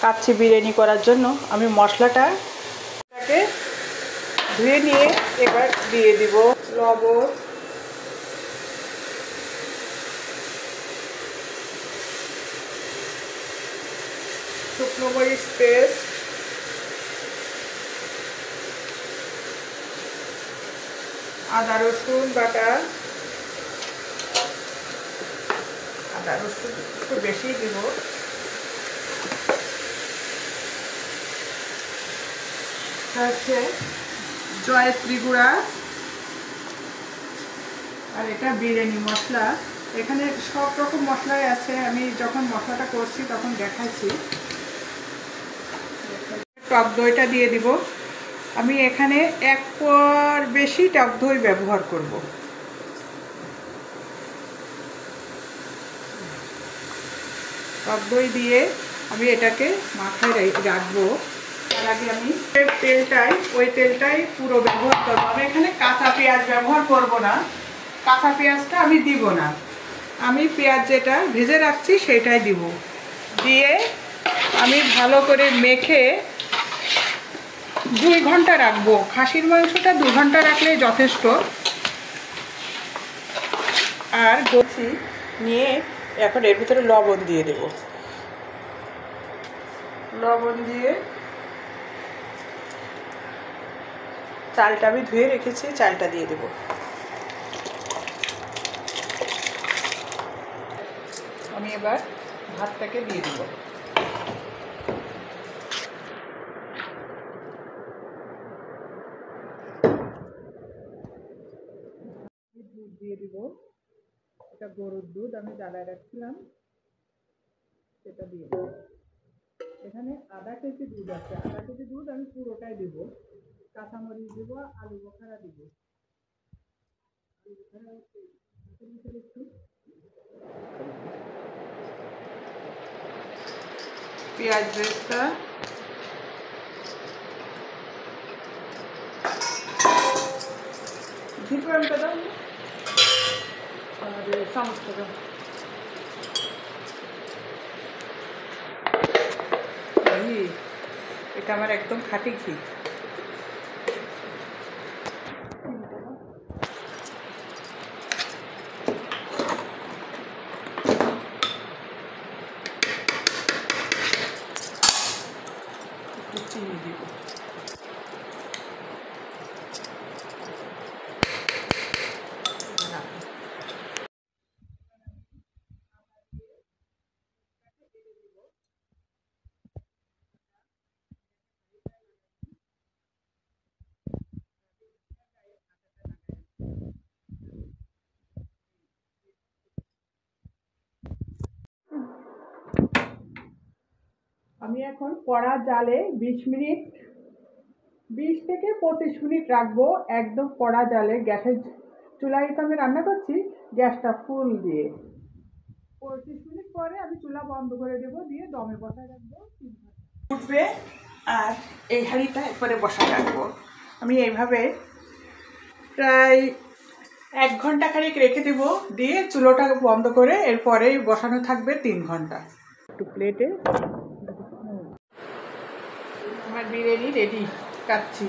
কাচ্চি বিরিয়ানি করার জন্য আমি মশলাটাকে ধুয়ে নিয়ে এবার দিয়ে দিব লবণ, শুকনো মরিচ পেস্ট, আদা রসুন বাটা, আদা রসুন একটু বেশি দিব, হচ্ছে জয়ত্রী গুঁড়া, আর এটা বিরিয়ানি মশলা। এখানে সব রকম মশলাই আছে, আমি যখন মশলাটা করছি তখন দেখাচ্ছি। টক দইটা দিয়ে দিব। আমি এখানে 1 পোয়ার বেশি টক দই ব্যবহার করব। টক দই দিয়ে আমি এটাকে মাথায় রাখবো। তার আগে আমি ওই তেলটাই পুরো ব্যবহার করবো। আমি এখানে কাঁচা পেঁয়াজ ব্যবহার করব না, কাঁচা পেঁয়াজটা আমি দিব না। আমি পেঁয়াজ যেটা ভেজে রাখছি সেটাই দিব। দিয়ে আমি ভালো করে মেখে 2 ঘন্টা রাখবো। খাসির মাংসটা 2 ঘন্টা রাখলেই যথেষ্ট। আর গোছি নিয়ে এখন এর ভিতরে লবণ দিয়ে দেব। লবণ দিয়ে চালটা আমি ধুয়ে রেখেছি, চালটা দিয়ে দেব। আমি এবার ভাতটাকে দিয়ে দেব। দুধ দিয়ে দিব। এটা গরুর দুধ আমি জ্বালায় রাখছিলাম, সেটা দিয়ে দেব। এখানে আধা কেজি দুধ আছে, আধা কেজি দুধ আমি পুরোটাই দিব। কাঁচামরিচ দিব, আলু বোখারা দিব। পেঁয়াজ বেরেস্তা, ঘিটু আনতে দাও আর চামচটা দাও। এটা আমার একদম খাঁটি ঘি। চিনি দিব। আমি এখন কড়া জালে 20 থেকে 25 মিনিট রাখবো, একদম কড়া জালে। গ্যাসের চুলায় তো আমি রান্না করছি, গ্যাসটা ফুল দিয়ে। 25 মিনিট পরে আমি চুলা বন্ধ করে দেবো, দিয়ে দমে বসায় রাখবো। উঠবে আর এই হাঁড়িটা এরপরে বসায় রাখবো। আমি এইভাবে প্রায় 1 ঘন্টা খানিক রেখে দেবো, দিয়ে চুলোটা বন্ধ করে এরপরেই বসানো থাকবে 3 ঘন্টা। একটু প্লেটে আমার বিরিয়ানি রেডি, কাচ্চি।